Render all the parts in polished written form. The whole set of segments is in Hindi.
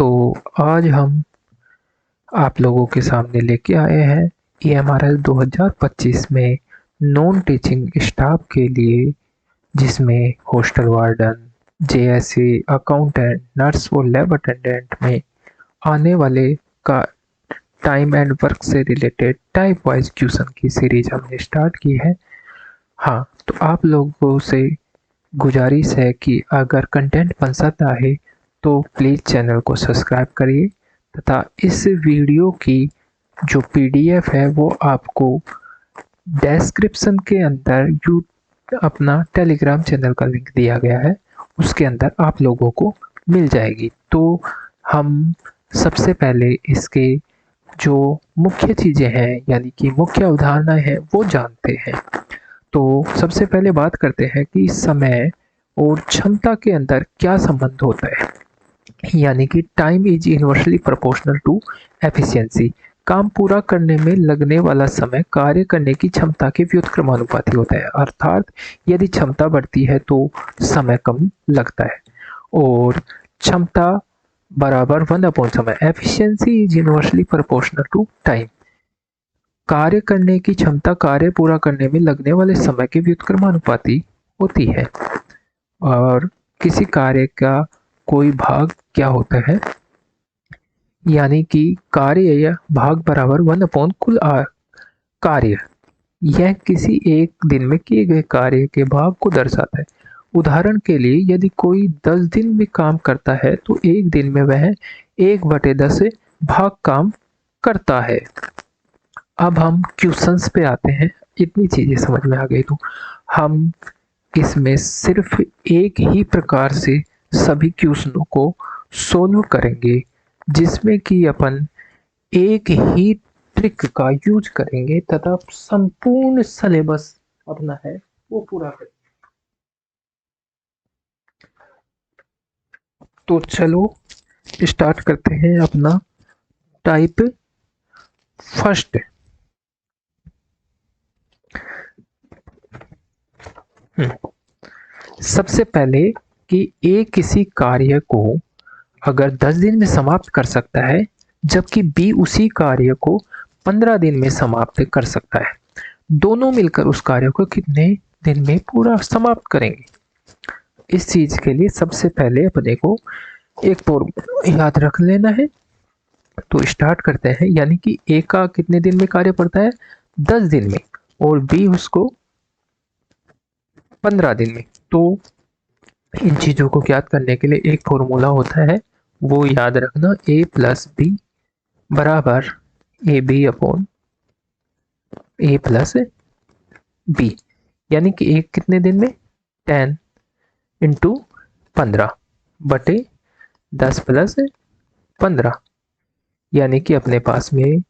तो आज हम आप लोगों के सामने लेके आए हैं EMRS 2025 में नॉन टीचिंग स्टाफ के लिए, जिसमें hostel warden, JSA, accountant, nurse और लैब अटेंडेंट में आने वाले का टाइम एंड वर्क से रिलेटेड टाइप वाइज क्वेश्चन की सीरीज हमने स्टार्ट की है। हाँ, तो आप लोगों से गुजारिश है कि अगर कंटेंट पसंद आए तो प्लीज़ चैनल को सब्सक्राइब करिए तथा इस वीडियो की जो PDF है वो आपको डिस्क्रिप्शन के अंदर अपना टेलीग्राम चैनल का लिंक दिया गया है, उसके अंदर आप लोगों को मिल जाएगी। तो हम सबसे पहले इसके जो मुख्य चीज़ें हैं यानी कि मुख्य अवधारणाएं हैं वो जानते हैं। तो सबसे पहले बात करते हैं कि समय और क्षमता के अंदर क्या संबंध होता है। यानी कि time is inversely proportional to efficiency. काम पूरा करने में लगने वाला समय कार्य करने की क्षमता के व्युत्क्रमानुपाती होता है। अर्थात यदि क्षमता बढ़ती है तो समय कम लगता है और क्षमता बराबर 1 समय। Efficiency is inversely proportional to time. कार्य करने की क्षमता कार्य पूरा करने में लगने वाले समय के व्युत्क्रमानुपाती होती है। और किसी कार्य का कोई भाग क्या होता है, यानी कि कार्य या भाग बराबर 1 कुल कार्य। यह किसी एक दिन में किए गए कार्य के भाग को दर्शाता है। उदाहरण के लिए यदि कोई 10 दिन में काम करता है तो एक दिन में वह 1/10 भाग काम करता है। अब हम क्वेश्चंस पे आते हैं। इतनी चीजें समझ में आ गई तो हम इसमें सिर्फ एक ही प्रकार से सभी क्वेश्चनों को सोल्व करेंगे, जिसमें कि अपन एक ही ट्रिक का यूज करेंगे तथा संपूर्ण सिलेबस अपना है वो पूरा करेंगे। तो चलो स्टार्ट करते हैं अपना टाइप फर्स्ट। सबसे पहले कि A किसी कार्य को अगर 10 दिन में समाप्त कर सकता है, जबकि B उसी कार्य को 15 दिन में समाप्त कर सकता है। दोनों मिलकर उस कार्य को कितने दिन में पूरा समाप्त करेंगे। इस चीज के लिए सबसे पहले अपने को एक फॉर्मूला याद रख लेना है। तो स्टार्ट करते हैं। यानी कि A का कितने दिन में कार्य पड़ता है, 10 दिन में, और B उसको 15 दिन में। तो इन चीजों को याद करने के लिए एक फॉर्मूला होता है, वो याद रखना, A+B बराबर AB अपॉन A+B। यानी कि एक कितने दिन में, 10 इंटू 15 बटे 10 + 15, यानी कि अपने पास में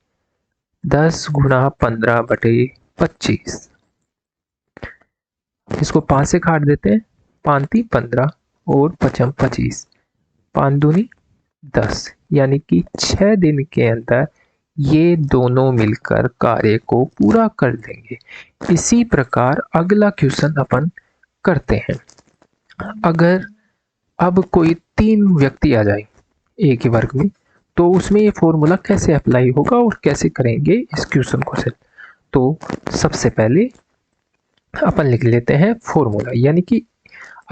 10 × 15 बटे 25। इसको 5 से काट देते हैं, 5 × 3 = 15 और 5 × 25, 5 दूनी 10, यानी कि 6 दिन के अंदर ये दोनों मिलकर कार्य को पूरा कर देंगे। इसी प्रकार अगला क्वेश्चन अपन करते हैं। अगर अब कोई 3 व्यक्ति आ जाए एक ही वर्ग में, तो उसमें ये फॉर्मूला कैसे अप्लाई होगा और कैसे करेंगे इस क्वेश्चन को से। तो सबसे पहले अपन लिख लेते हैं फॉर्मूला। यानी कि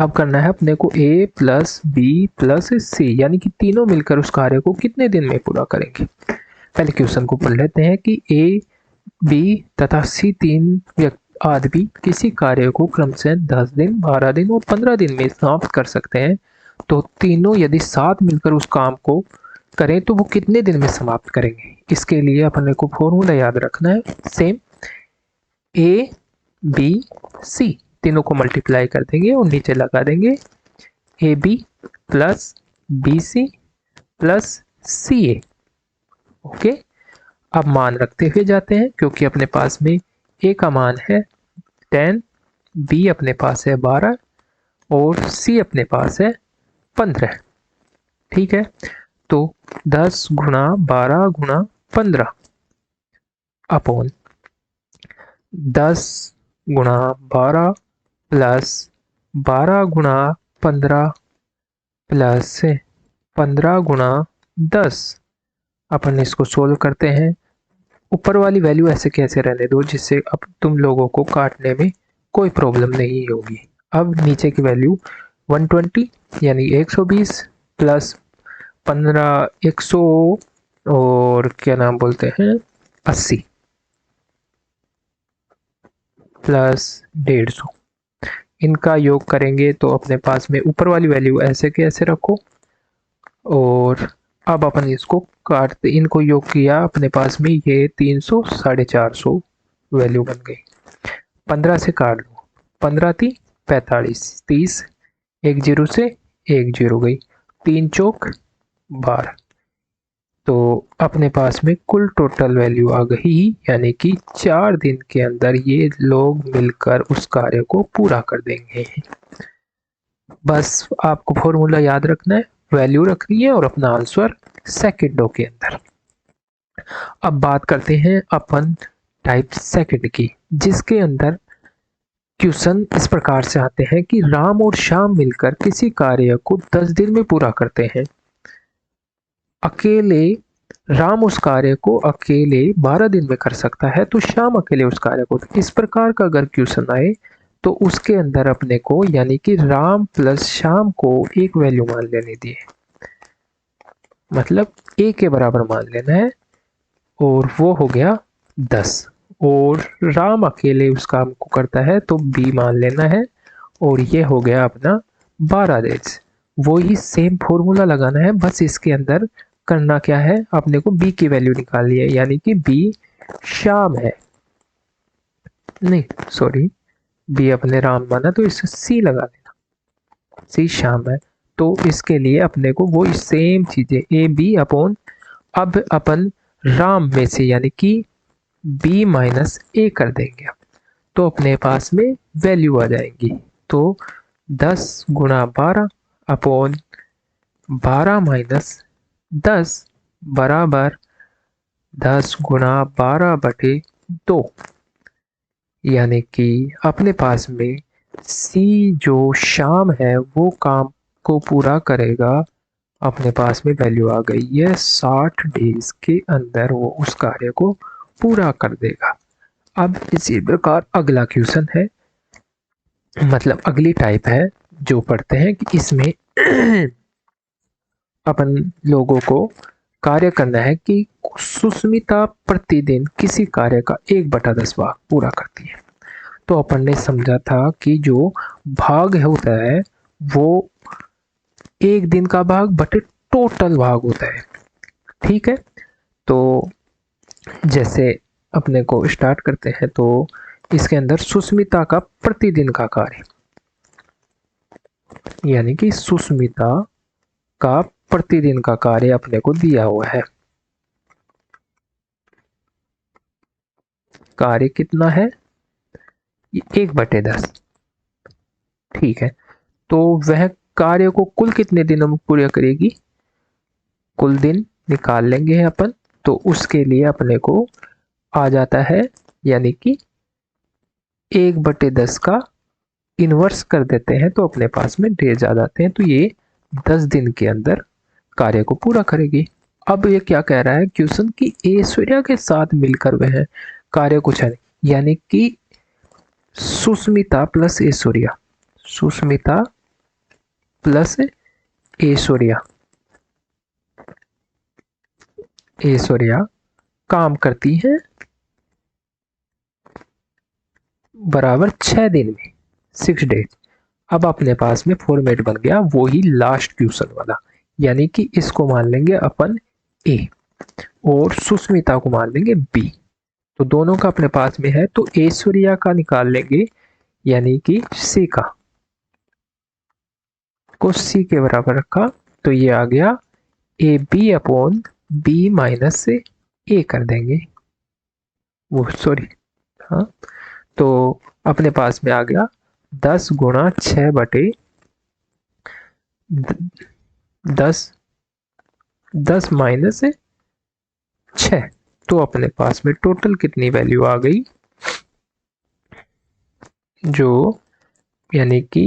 अब करना है अपने को A+B+C, यानी कि तीनों मिलकर उस कार्य को कितने दिन में पूरा करेंगे। पहले क्वेश्चन को पढ़ लेते हैं कि A, B तथा C 3 आदमी किसी कार्य को क्रमशः 10 दिन, 12 दिन और 15 दिन में समाप्त कर सकते हैं। तो तीनों यदि साथ मिलकर उस काम को करें तो वो कितने दिन में समाप्त करेंगे। इसके लिए अपने को फॉर्मूला याद रखना है, सेम A, B, C तीनों को मल्टीप्लाई कर देंगे और नीचे लगा देंगे AB + BC + CA। ओके, अब मान रखते हुए जाते हैं, क्योंकि अपने पास में A का मान है 10, B अपने पास है 12 और C अपने पास है 15। ठीक है, तो 10 × 12 × 15 अपॉन 10 × 12 + 12 × 15 + 15 × 10। अपन इसको सोल्व करते हैं। ऊपर वाली वैल्यू ऐसे कैसे रहने दो जिससे अब तुम लोगों को काटने में कोई प्रॉब्लम नहीं होगी। अब नीचे की वैल्यू 120 यानी 120 प्लस 15 100 और क्या नाम बोलते हैं 80 प्लस 150। इनका योग करेंगे तो अपने पास में ऊपर वाली वैल्यू ऐसे के ऐसे रखो और अब अपन इसको काटते इनको योग किया अपने पास में ये 300 450 वैल्यू बन गई। 15 से काट लो 15 थी 45 30 एक जीरो से एक जीरो गई 3 चौक 12। तो अपने पास में कुल टोटल वैल्यू आ गई यानी कि 4 दिन के अंदर ये लोग मिलकर उस कार्य को पूरा कर देंगे। बस आपको फॉर्मूला याद रखना है, वैल्यू रखनी है और अपना आंसर सेकंडों के अंदर। अब बात करते हैं अपन टाइप सेकंड की, जिसके अंदर क्वेश्चन इस प्रकार से आते हैं कि राम और श्याम मिलकर किसी कार्य को 10 दिन में पूरा करते हैं। अकेले राम उस कार्य को अकेले 12 दिन में कर सकता है तो श्याम अकेले उस कार्य को, इस प्रकार का अगर क्वेश्चन आए तो उसके अंदर अपने को यानी कि राम प्लस श्याम को एक वैल्यू मान लेनी दी है, मतलब ए के बराबर मान लेना है और वो हो गया 10। और राम अकेले उस काम को करता है तो बी मान लेना है और ये हो गया अपना 12 डेज। वो ही सेम फॉर्मूला लगाना है, बस इसके अंदर करना क्या है अपने को बी की वैल्यू निकालनी है यानी कि बी श्याम है, नहीं सॉरी बी अपने राम माना तो इसे सी लगा देना, सी श्याम है। तो इसके लिए अपने को वो सेम चीजें ए बी अपॉन, अब अपन राम में से यानी कि बी माइनस ए कर देंगे तो अपने पास में वैल्यू आ जाएंगी। तो 10 गुणा 12 अपॉन 12 माइनस 10 बराबर 10 गुणा 12 बटे 2 यानी कि अपने पास में सी जो शाम है वो काम को पूरा करेगा। अपने पास में वैल्यू आ गई है 60 डेज के अंदर वो उस कार्य को पूरा कर देगा। अब इसी प्रकार अगला क्वेश्चन है, मतलब अगली टाइप है जो पढ़ते हैं कि इसमें अपन लोगों को कार्य करना है कि सुष्मिता प्रतिदिन किसी कार्य का 1/10 भाग पूरा करती है। तो अपन ने समझा था कि जो भाग होता है वो एक दिन का भाग बटे टोटल भाग होता है, ठीक है। तो जैसे अपने को स्टार्ट करते हैं तो इसके अंदर सुष्मिता का प्रतिदिन का कार्य यानी कि सुष्मिता का प्रतिदिन का कार्य अपने को दिया हुआ है। कार्य कितना है 1/10, ठीक है। तो वह कार्य को कुल कितने दिनों में पूरा करेगी, कुल दिन निकाल लेंगे अपन तो उसके लिए अपने को आ जाता है यानी कि 1/10 का इनवर्स कर देते हैं तो अपने पास में डेज आ जाते हैं। तो ये 10 दिन के अंदर कार्य को पूरा करेगी। अब ये क्या कह रहा है क्वेश्चन की ऐश्वर्या के साथ मिलकर वह कार्य को चले यानी कि सुष्मिता प्लस ऐश्वर्या, सुष्मिता प्लस ऐश्वर्या, ऐश्वर्या काम करती है बराबर 6 दिन में 6 डेज। अब अपने पास में फॉर्मेट बन गया वो ही लास्ट क्वेश्चन वाला, यानी कि इसको मान लेंगे अपन ए और सुष्मिता को मान लेंगे बी। तो दोनों का अपने पास में है तो ऐश्वर्या का निकाल लेंगे यानी कि सी का, को सी के बराबर रखा तो ये आ गया A B upon B minus से ए कर देंगे, वो सॉरी हाँ। तो अपने पास में आ गया 10 गुणा 6 बटे 10, 10 माइनस 6। तो अपने पास में टोटल कितनी वैल्यू आ गई, जो यानी कि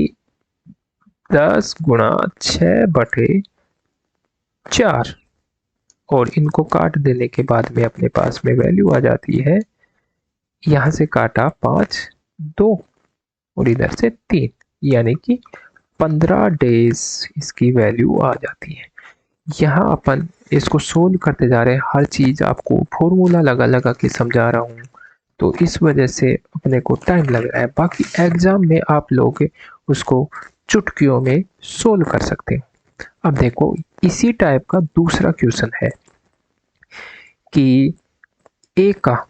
10 गुणा 6 बटे 4 और इनको काट देने के बाद में अपने पास में वैल्यू आ जाती है, यहाँ से काटा 5, 2 और इधर से 3, यानी कि 15 डेज इसकी वैल्यू आ जाती है। यहाँ अपन इसको सोल्व करते जा रहे हैं, हर चीज़ आपको फॉर्मूला लगा लगा के समझा रहा हूँ, तो इस वजह से अपने को टाइम लग रहा है। बाकी एग्जाम में आप लोग उसको चुटकियों में सोल्व कर सकते हैं। अब देखो इसी टाइप का दूसरा क्वेश्चन है कि ए का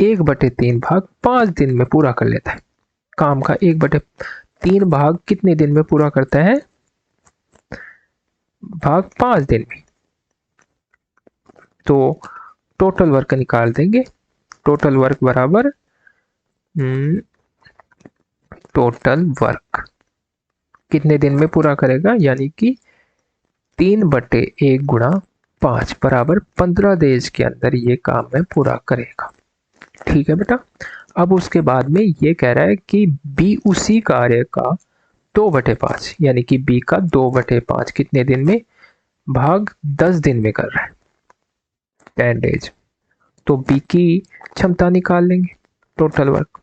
1/3 भाग 5 दिन में पूरा कर लेता है। काम का 1/3 भाग कितने दिन में पूरा करता है? भाग 5 दिन में। तो टोटल वर्क निकाल देंगे। टोटल वर्क बराबर टोटल वर्क कितने दिन में पूरा करेगा, यानी कि 3/1 गुणा 5 बराबर 15 डेज के अंदर ये काम में पूरा करेगा। ठीक है बेटा। अब उसके बाद में ये कह रहा है कि बी उसी कार्य का 2/5 यानी कि बी का 2/5 कितने दिन में? भाग 10 दिन में कर रहा है, 10 डेज। तो बी की क्षमता निकाल लेंगे। टोटल वर्क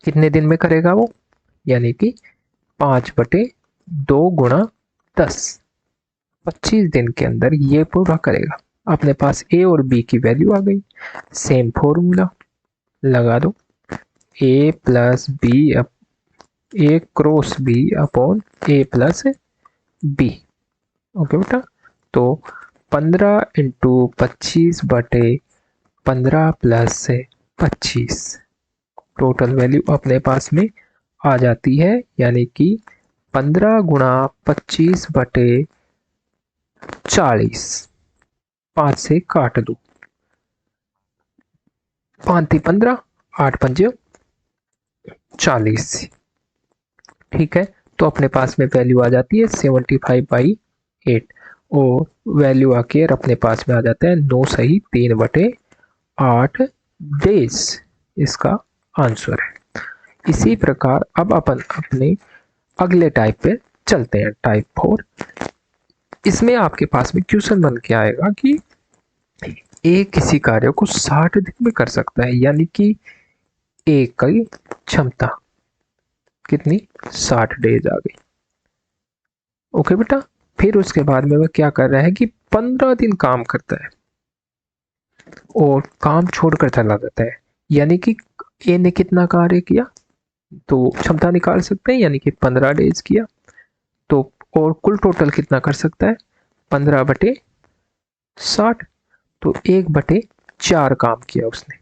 कितने दिन में करेगा वो, यानी कि 5/2 गुणा 10, 25 दिन के अंदर ये पूरा करेगा। अपने पास ए और बी की वैल्यू आ गई। सेम फॉर्मूला लगा दो, ए plus B, A cross B upon A plus B. Okay बेटा। तो 15 इंटू 25/15 प्लस 25 टोटल वैल्यू अपने पास में आ जाती है, यानी कि 15 गुणा 25/40। 5 से काट दो, 5 15, 8 5 40। ठीक है। तो अपने पास में वैल्यू आ जाती है 75/8 और वैल्यू आके अपने पास में आ जाता है 9 सही 3/8 डेज। इसका आंसर है। इसी प्रकार अब अपन अपने अगले टाइप पे चलते हैं, टाइप 4। इसमें आपके पास में क्वेश्चन बन के आएगा कि ए किसी कार्य को 60 दिन में कर सकता है, यानी कि ए की क्षमता कितनी? 60 डेज आ गई। ओके बेटा। फिर उसके बाद में वह क्या कर रहा है कि 15 दिन काम करता है और काम छोड़कर चला जाता है, यानी कि ए ने कितना कार्य किया, तो क्षमता निकाल सकते हैं, यानी कि 15 डेज किया। तो और कुल टोटल कितना कर सकता है? 15/60। तो 1/4 काम किया उसने,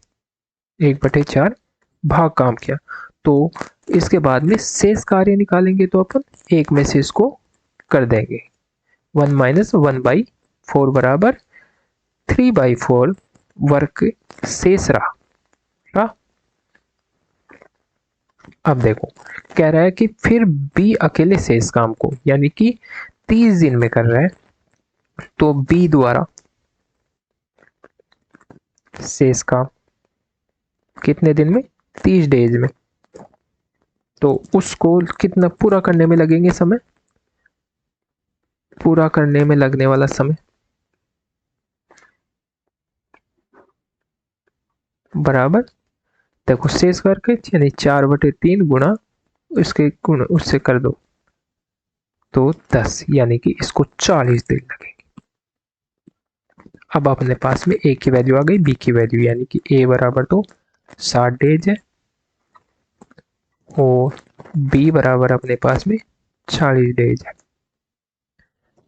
1/4 भाग काम किया। तो इसके बाद में शेष कार्य निकालेंगे, तो अपन एक में से इसको कर देंगे। 1 - 1/4 बराबर 3/4 वर्क शेष रहा। अब देखो कह रहा है कि फिर बी अकेले शेष काम को, यानी कि 30 दिन में कर रहा है, तो बी द्वारा शेष काम कितने दिन में? 30 डेज में। तो उसको कितना पूरा करने में लगेंगे समय? पूरा करने में लगने वाला समय बराबर, देखो शेष करके यानी 4/3 गुणा इसके गुण उससे कर दो, तो 10, यानी कि इसको 40 दिन लगेंगे। अब अपने पास में ए की वैल्यू आ गई, बी की वैल्यू, यानी कि ए बराबर तो 60 डेज है और बी बराबर अपने पास में 40 डेज है।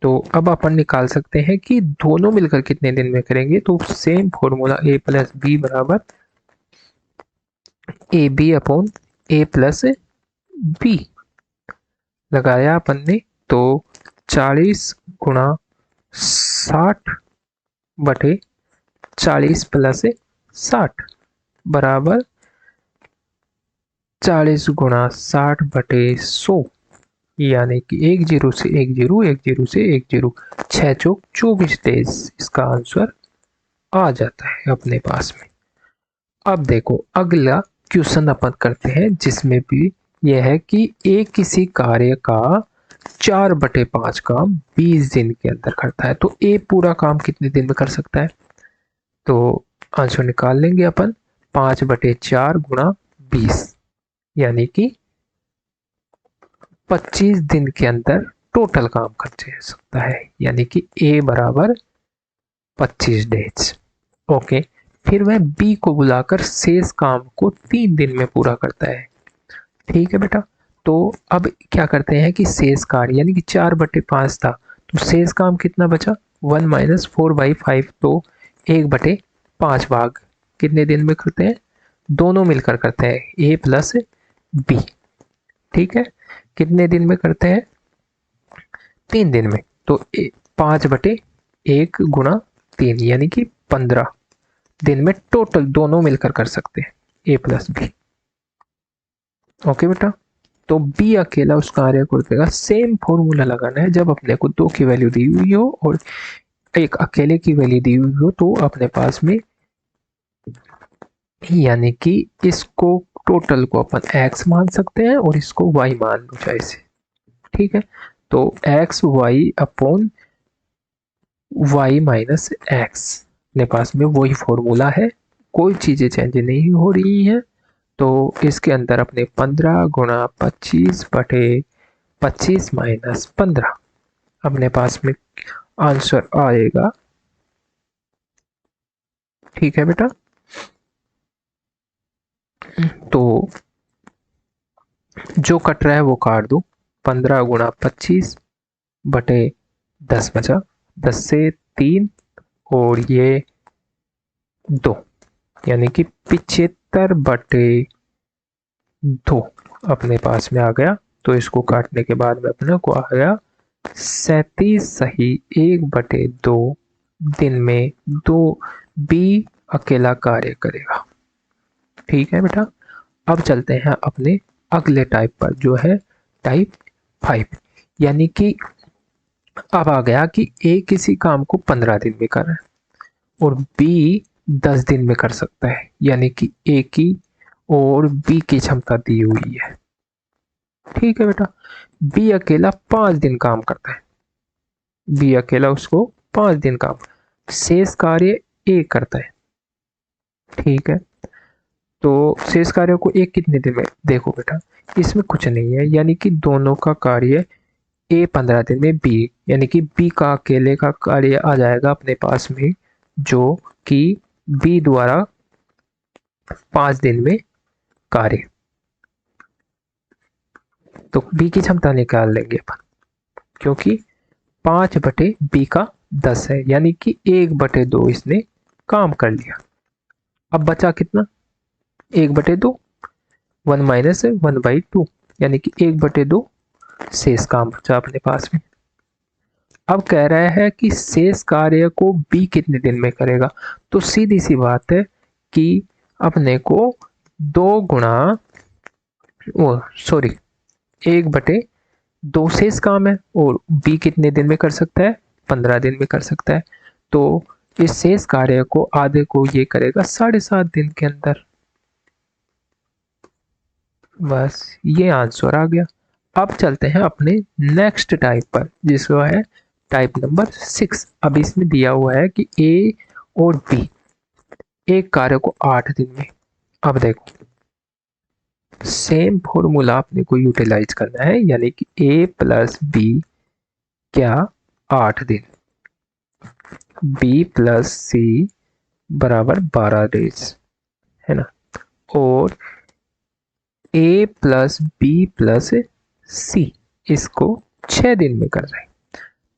तो अब अपन निकाल सकते हैं कि दोनों मिलकर कितने दिन में करेंगे। तो सेम फॉर्मूला ए प्लस बी बराबर A B upon A plus B लगाया अपन ने। तो 40 गुणा 60/40 प्लस 60 बराबर 40 गुणा 60/100, यानी कि 1 0 से 1 0, 1 0 से 1 0, 6 चौक 24 डेज इसका आंसर आ जाता है अपने पास में। अब देखो अगला क्वेश्चन अपन करते हैं, जिसमें भी यह है कि ए किसी कार्य का 4/5 काम 20 दिन के अंदर करता है, तो ए पूरा काम कितने दिन में कर सकता है? तो आंसर निकाल लेंगे अपन, 5/4 गुणा 20, यानी कि 25 दिन के अंदर टोटल काम कर सकता है, यानी कि ए बराबर 25 डेज। ओके, फिर वह बी को बुलाकर शेष काम को 3 दिन में पूरा करता है। ठीक है बेटा, तो अब क्या करते हैं कि शेष कार्य यानी कि 4/5 था, तो शेष काम कितना बचा? 1 माइनस 4/5, तो 1/5 भाग कितने दिन में करते हैं? दोनों मिलकर करते हैं, ए प्लस बी। ठीक है, कितने दिन में करते हैं? 3 दिन में। तो 5/1 गुणा 3 यानी कि 15 दिन में टोटल दोनों मिलकर कर सकते हैं, ए प्लस बी। ओके बेटा, तो बी अकेला उस कार्य को करेगा। सेम फॉर्मूला लगाना है, जब अपने को 2 की वैल्यू दी हुई हो और एक अकेले की वैल्यू दी हुई हो, तो अपने पास में यानी कि इसको टोटल को अपन x मान सकते हैं और इसको y मान लो चाहे से। ठीक है, तो x y upon y minus x, अपने पास में वही फॉर्मूला है, कोई चीजें चेंज नहीं हो रही हैं। तो इसके अंदर अपने 15 गुणा 25/25 माइनस 15 अपने पास में आंसर आएगा। ठीक है बेटा, तो जो कट रहा है वो काट दो। 15 गुणा 25/10 बचा, 10 से 3 और ये 2, यानी कि 75/2 अपने पास में आ गया। तो इसको काटने के बाद में अपने को आ गया 37 सही 1/2 दिन में 2 बी अकेला कार्य करेगा। ठीक है बेटा, अब चलते हैं अपने अगले टाइप पर, जो है टाइप 5, यानी कि अब आ गया कि ए किसी काम को 15 दिन में कर रहा है और बी 10 दिन में कर सकता है, यानी कि ए की और बी की क्षमता दी हुई है। ठीक है बेटा, बी अकेला 5 दिन काम करता है, बी अकेला उसको 5 दिन काम, शेष कार्य ए करता है। ठीक है, तो शेष कार्य को एक कितने दिन में? देखो बेटा, इसमें कुछ नहीं है, यानी कि दोनों का कार्य ए 15 दिन में बी, यानी कि बी का अकेले का कार्य आ जाएगा अपने पास में, जो कि बी द्वारा 5 दिन में कार्य। तो बी की क्षमता निकाल लेंगे अपन, क्योंकि 5/बी का 10 है, यानी कि 1/2 इसने काम कर लिया। अब बचा कितना? 1/2, 1 माइनस 1/2, यानी कि 1/2 शेष काम बचा अपने पास में। अब कह रहा है कि शेष कार्य को बी कितने दिन में करेगा, तो सीधी सी बात है कि अपने को 2 गुणा ओ सॉरी 1/2 शेष काम है और बी कितने दिन में कर सकता है? 15 दिन में कर सकता है। तो इस शेष कार्य को आधे को ये करेगा 7.5 दिन के अंदर। बस ये आंसर आ गया। अब चलते हैं अपने नेक्स्ट टाइप पर, जिसको है टाइप नंबर 6। अब इसमें दिया हुआ है कि ए और बी एक कार्य को 8 दिन में। अब देखो, सेम फॉर्मूला अपने को यूटिलाइज करना है, यानी कि ए प्लस बी क्या 8 दिन, बी प्लस सी बराबर 12 डेज, है ना, और ए प्लस बी प्लस सी इसको 6 दिन में कर रहे हैं।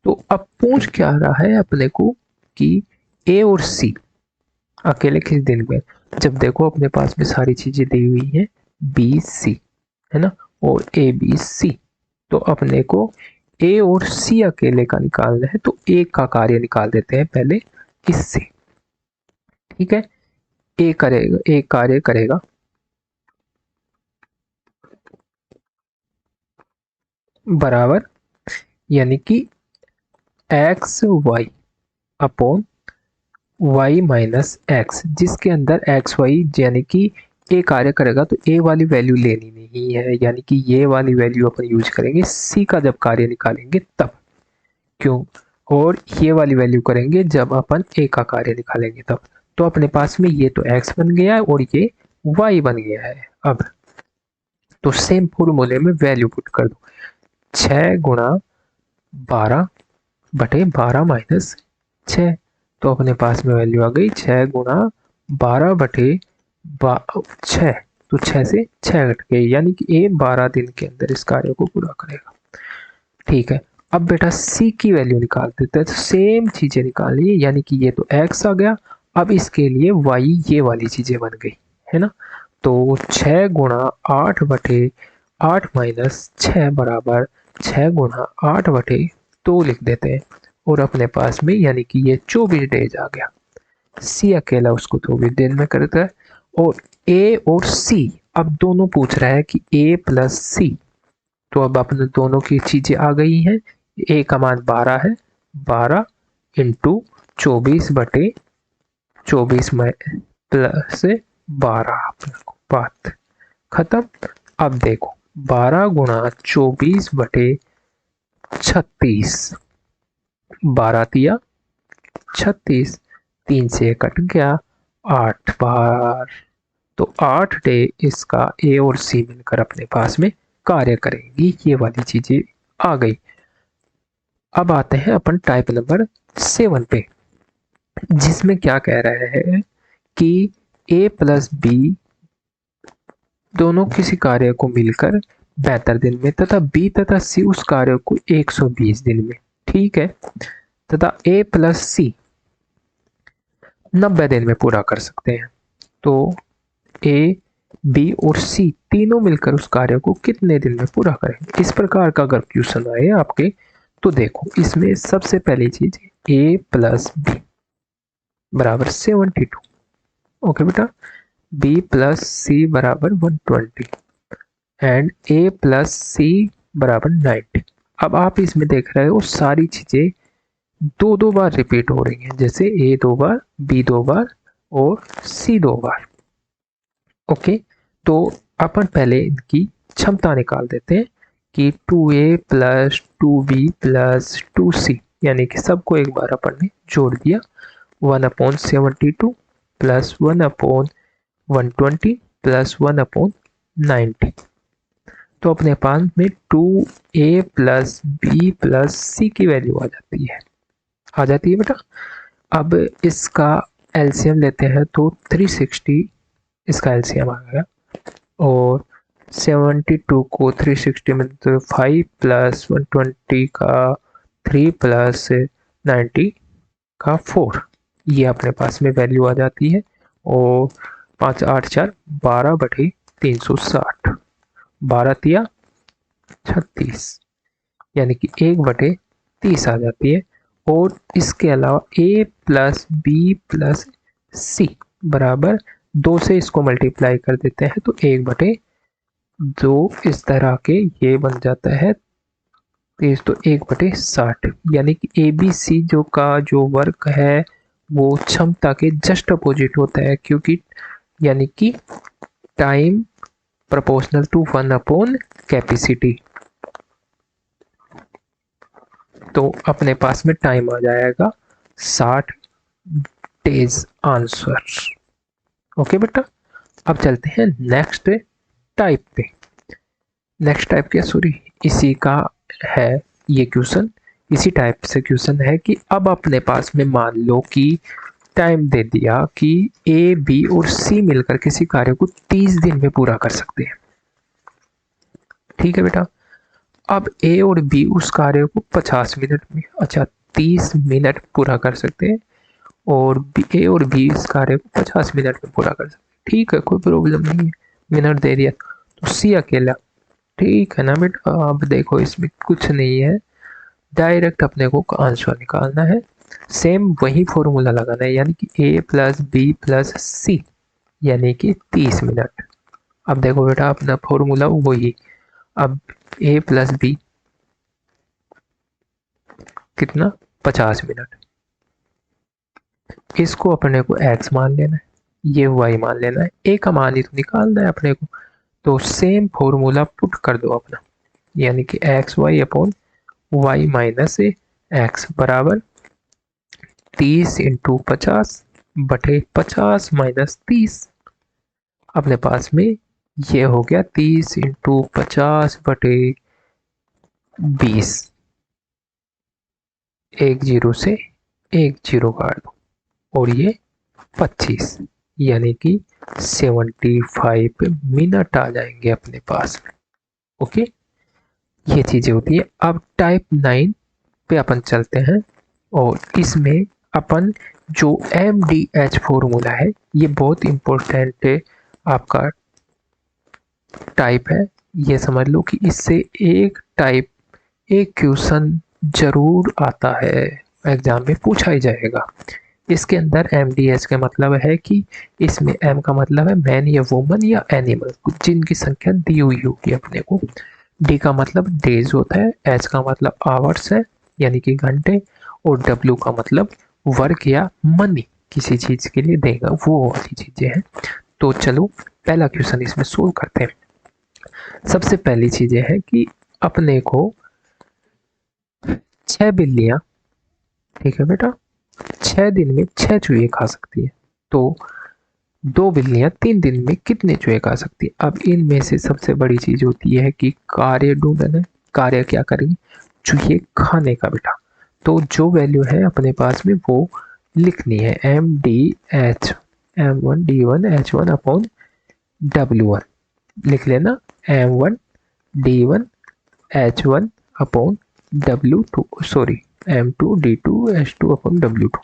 तो अब पूछ क्या रहा है अपने को कि ए और सी अकेले किस दिन में? जब देखो अपने पास में सारी चीजें दी हुई हैं, बी सी, है ना, और ए बी सी, तो अपने को ए और सी अकेले का निकालना है, तो ए का कार्य निकाल देते हैं पहले इससे। ठीक है, ए करेगा, ए कार्य करेगा बराबर, यानी कि X Y upon Y minus X, जिसके अंदर एक्स वाई यानी कि ए कार्य करेगा तो ए वाली वैल्यू लेनी नहीं है, यानी कि ये वाली वैल्यू अपन यूज करेंगे सी का जब कार्य निकालेंगे तब। क्यों? और ये वाली वैल्यू करेंगे जब अपन ए का कार्य निकालेंगे तब। तो अपने पास में ये तो एक्स बन गया है और ये वाई बन गया है। अब तो सेम फॉर्मूले में वैल्यू पुट कर दो, 6 गुणा 12/12 - 6। तो अपने पास में वैल्यू आ गई 6 गुणा 12/6। तो 6 से 6 घट गए, यानी कि ए 12 दिन के अंदर इस कार्य को पूरा करेगा। ठीक है, अब बेटा सी की वैल्यू निकाल देते हैं। तो सेम चीजें निकालनी है, यानी कि ये तो एक्स आ गया, अब इसके लिए वाई ये वाली चीजें बन गई है ना। तो 6 गुणा 8/8 - 6 6 गुणा 8/2 लिख देते हैं। और अपने पास में यानी कि ये 24 डेज आ गया। सी अकेला उसको 24 दिन में करता है। और ए और सी अब दोनों पूछ रहा है कि ए प्लस सी। तो अब अपने दोनों की चीजें आ गई हैं। ए का मान 12 है, 12 इंटू 24/24 में प्लस 12। अपने को बात खत्म। अब देखो 12 गुणा 24/36, 12 तिया 36, 3 से कट गया 8 बार। तो 8 डे इसका ए और सी मिलकर अपने पास में कार्य करेंगी। ये वाली चीजें आ गई। अब आते हैं अपन टाइप नंबर 7 पे, जिसमें क्या कह रहा है कि ए प्लस बी दोनों किसी कार्य को मिलकर 72 दिन में तथा बी तथा सी उस कार्य को 120 दिन में, ठीक है, तथा ए प्लस सी 90 दिन में पूरा कर सकते हैं। तो ए, बी और सी तीनों मिलकर उस कार्य को कितने दिन में पूरा करेंगे? इस प्रकार का अगर क्वेश्चन आए आपके, तो देखो इसमें सबसे पहली चीज ए प्लस बी बराबर 72। ओके बेटा, बी प्लस सी बराबर 120 एंड ए प्लस सी बराबर 90। अब आप इसमें देख रहे हो सारी चीजें दो दो बार रिपीट हो रही हैं, जैसे ए 2 बार, बी 2 बार और सी 2 बार। ओके, तो अपन पहले इनकी क्षमता निकाल देते हैं कि 2a plus 2b plus 2c, यानी कि सबको एक बार अपन ने जोड़ दिया। 1/72 प्लस 1/120 प्लस 1/90। तो अपने पास में 2a plus b plus c की वैल्यू आ जाती है बेटा। अब इसका एलसीएम लेते हैं तो 360 इसका एलसीएम आ गया। और 72 को 360 में तो 5 प्लस 120 का 3 प्लस 90 का 4, ये अपने पास में वैल्यू आ जाती है। और 5 8 4 12/360, 12 तिया 36, यानी कि 1/30 आ जाती है। और इसके अलावा a प्लस बी प्लस सी बराबर 2 से इसको मल्टीप्लाई कर देते हैं तो 1/2 इस तरह के ये बन जाता है 30, तो 1/60, यानी कि ए बी सी जो वर्क है वो क्षमता के जस्ट अपोजिट होता है, क्योंकि यानी कि टाइम प्रोपोर्शनल टू 1/कैपेसिटी। तो अपने पास में टाइम आ जाएगा 60 डेज आंसर। ओके बेटा, अब चलते हैं नेक्स्ट टाइप पे। नेक्स्ट टाइप क्या, सॉरी, इसी का है ये क्वेश्चन। इसी टाइप से क्वेश्चन है कि अब अपने पास में मान लो कि टाइम दे दिया कि ए बी और सी मिलकर किसी कार्य को 30 दिन में पूरा कर सकते हैं। ठीक है बेटा, अब ए और बी उस कार्य को 50 मिनट में, अच्छा 30 मिनट पूरा कर सकते हैं। और ए और बी इस कार्य को 50 मिनट में पूरा कर सकते हैं। ठीक है, कोई प्रॉब्लम नहीं है, मिनट दे दिया। तो सी अकेला, ठीक है ना बेटा। अब देखो इसमें कुछ नहीं है, डायरेक्ट अपने को आंसर निकालना है। सेम वही फॉर्मूला लगाना है, यानी कि ए प्लस बी प्लस सी, यानी कि 30 मिनट। अब देखो बेटा अपना फॉर्मूला वही। अब ए प्लस बी कितना, 50 मिनट, इसको अपने को एक्स मान लेना है। ये वाई मान लेना है, ए का मान ही तो निकालना है अपने को। तो सेम फॉर्मूला पुट कर दो अपना, यानी कि X Y upon Y minus A X बराबर 30 इंटू 50 बटे 50 माइनस 30। अपने पास में ये हो गया 30 इंटू 50 बटे 20। एक जीरो से एक जीरो काट दो और ये 25, यानी कि 75 मिनट आ जाएंगे अपने पास में। ओके, ये चीजें होती है। अब टाइप 9 पे अपन चलते हैं और इसमें अपन जो MDH फॉर्मूला है ये बहुत इंपॉर्टेंट है, आपका टाइप है। ये समझ लो कि इससे एक क्वेश्चन जरूर आता है, एग्जाम में पूछा ही जाएगा। इसके अंदर MDH का मतलब है कि इसमें M का मतलब है मैन या वुमन या एनिमल, जिनकी संख्या दी हुई होगी अपने को। D का मतलब डेज होता है, H का मतलब आवर्स है यानी कि घंटे, और W का मतलब वर्क या मनी, किसी चीज के लिए देगा, वो वाली चीजें हैं। तो चलो पहला क्वेश्चन इसमें सोल्व करते हैं। सबसे पहली चीजें है कि अपने को 6 बिल्लियां, ठीक है बेटा, 6 दिन में 6 चूहे खा सकती है। तो 2 बिल्लियां 3 दिन में कितने चूहे खा सकती है? अब इनमें से सबसे बड़ी चीज होती है कि कार्य ढूंढना है। कार्य क्या करेंगे? चूहे खाने का बेटा। तो जो वैल्यू है अपने पास में वो लिखनी है, M1 D1 अपॉन W1 लिख लेना, M1 D1 H1 upon W2, sorry M2 D2 H2 upon W2।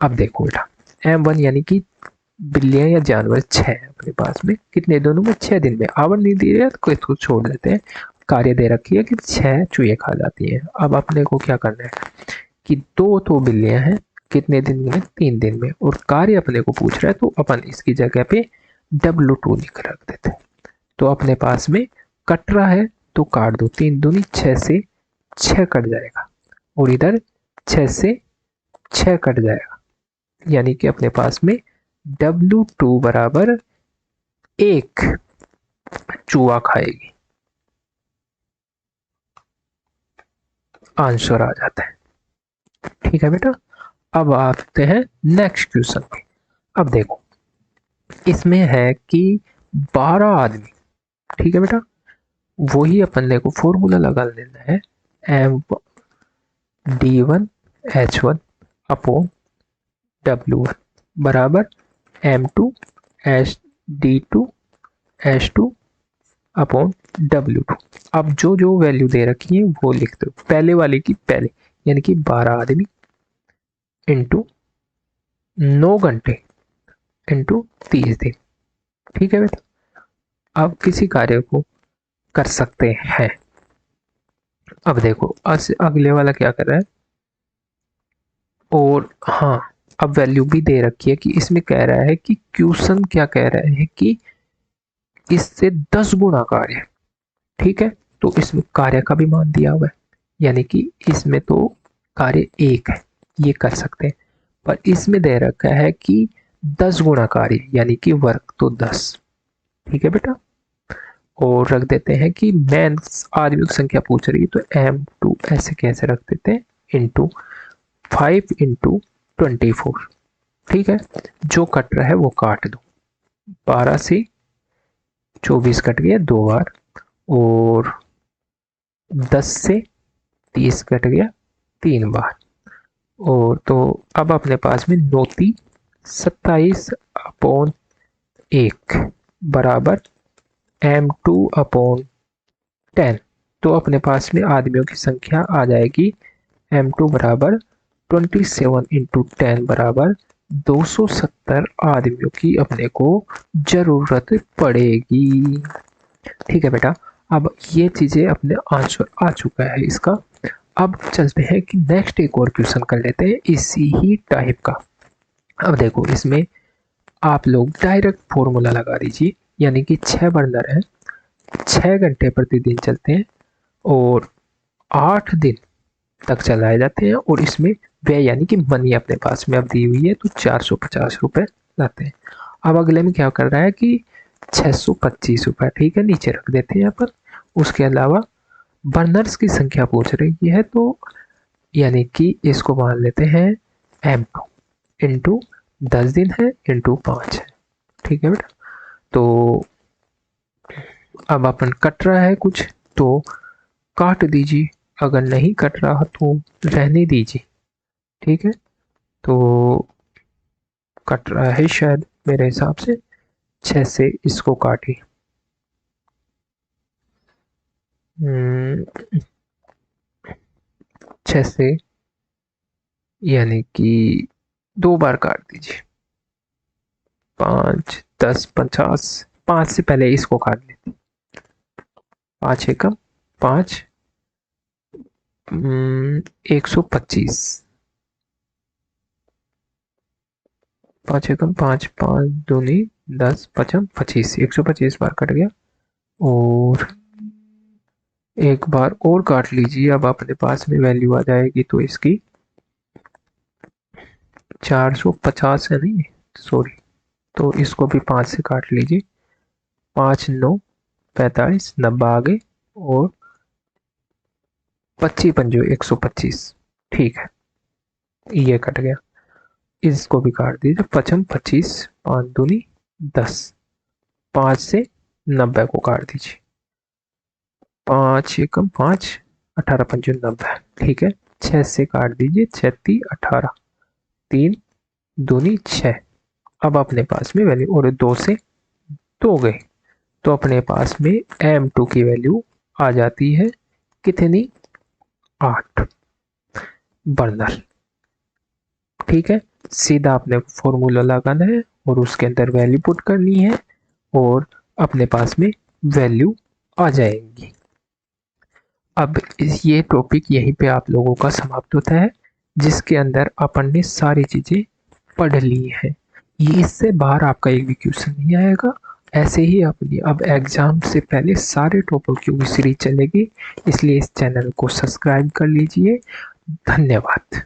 अब देखो बेटा, M1 यानी कि बिल्लियां या जानवर 6 है अपने पास में, कितने दोनों में? 6 दिन में। आवर नहीं दी रहा तो इसको छोड़ देते हैं, कार्य दे रखी है कि 6 चूहे खा जाती है। अब अपने को क्या करना है कि दो तो बिल्लियां हैं, कितने दिन में? 3 दिन में, और कार्य अपने को पूछ रहा है तो अपन इसकी जगह पे W2 लिख रख देते हैं। तो अपने पास में कट रहा है तो काट दो, 3 दूनी 6 से 6 कट जाएगा, और इधर 6 से 6 कट जाएगा, यानी कि अपने पास में W2 बराबर 1 चूहा खाएगी। आंसर आ जाता है। ठीक है बेटा, अब आते हैं नेक्स्ट क्वेश्चन पे। अब देखो इसमें है कि 12 आदमी, ठीक है बेटा, वही अपन को फॉर्मूला लगा लेना है, M1D1H1 अपॉन W1 बराबर M2D2H2 अपॉन W2। अब जो जो वैल्यू दे रखी है वो लिख दो, पहले वाले की पहले, यानी कि 12 आदमी इंटू 9 घंटे इंटू 30 दिन। ठीक है बेटा, अब किसी कार्य को कर सकते हैं। अब देखो अगले वाला क्या कर रहा है, और हाँ, अब वैल्यू भी दे रखी है कि इसमें कह रहा है कि क्वेश्चन क्या कह रहा है कि इससे 10 गुना कार्य। ठीक है, तो इसमें कार्य का भी मान दिया हुआ है, यानी कि इसमें तो कार्य 1 है, ये कर सकते हैं, पर इसमें दे रखा है कि 10 गुना कार्य यानी कि वर्क तो 10। ठीक है बेटा, और रख देते हैं कि मैन आदमियों की संख्या पूछ रही है तो M2 ऐसे कैसे रख देते हैं, इंटू 5 इंटू 24। ठीक है, जो कट रहा है वो काट दो, 12 से 24 कट गया 2 बार, और 10 से 30 कट गया 3 बार, और तो अब अपने पास में 27 अपॉन 1 बराबर M2 अपॉन 10। तो अपने पास में आदमियों की संख्या आ जाएगी M2 बराबर 27 इंटू 10 बराबर 270 आदमियों की अपने को जरूरत पड़ेगी। ठीक है बेटा, अब ये चीजें अपने आंसर आ चुका है इसका। अब चलते हैं कि नेक्स्ट एक और क्वेश्चन कर लेते हैं इसी ही टाइप का। अब देखो इसमें आप लोग डायरेक्ट फॉर्मूला लगा दीजिए, यानी कि 6 बर्नर हैं, 6 घंटे प्रतिदिन चलते हैं और 8 दिन तक चलाए जाते हैं, और इसमें व्यय यानी कि मनी अपने पास में अब दी हुई है तो 450 रुपए लाते हैं। अब अगले में क्या कर रहा है कि 625 रुपये, ठीक है, नीचे रख देते हैं यहाँ पर। उसके अलावा बर्नर्स की संख्या पूछ रही है, तो यानी कि इसको मान लेते हैं M2 इंटू 10 दिन है इंटू 5 है, ठीक है बेटा। तो अब अपन कट रहा है कुछ तो काट दीजिए, अगर नहीं कट रहा तो रहने दीजिए, ठीक है। तो कट रहा है शायद मेरे हिसाब से, 6 से इसको काटिए। 6 से यानी कि 2 बार काट दीजिए, 5 10 50, 5 से पहले इसको काट लेते, 5 एकम 5, 125, 5 एकम 5, 5 दूनी 10 पचम 25, 125 बार कट गया। और एक बार और काट लीजिए, अब अपने पास में वैल्यू आ जाएगी तो इसकी 450 है, नहीं सॉरी, तो इसको भी 5 से काट लीजिए, 5 9 45 90 आगे और 25 पंजो 125, ठीक है, ये कट गया। इसको भी काट दीजिए, पचम 25, 5 दूनी 10, 5 से 90 को काट दीजिए, 5 एकम 5, 18 पंजो 90, ठीक है। 6 से काट दीजिए, 36 18, 3 दूनी 6। अब अपने पास में वैल्यू, और 2 से 2 गए तो अपने पास में M2 की वैल्यू आ जाती है कितनी, 8 बर्नर, ठीक है। सीधा आपने फॉर्मूला लगाना है और उसके अंदर वैल्यू पुट करनी है और अपने पास में वैल्यू आ जाएगी। अब ये टॉपिक यहीं पे आप लोगों का समाप्त होता है, जिसके अंदर अपन ने सारी चीज़ें पढ़ ली है। ये इससे बाहर आपका एक भी क्वेश्चन नहीं आएगा। ऐसे ही अपनी अब एग्जाम से पहले सारे टॉपिकों की सीरीज चलेगी, इसलिए इस चैनल को सब्सक्राइब कर लीजिए। धन्यवाद।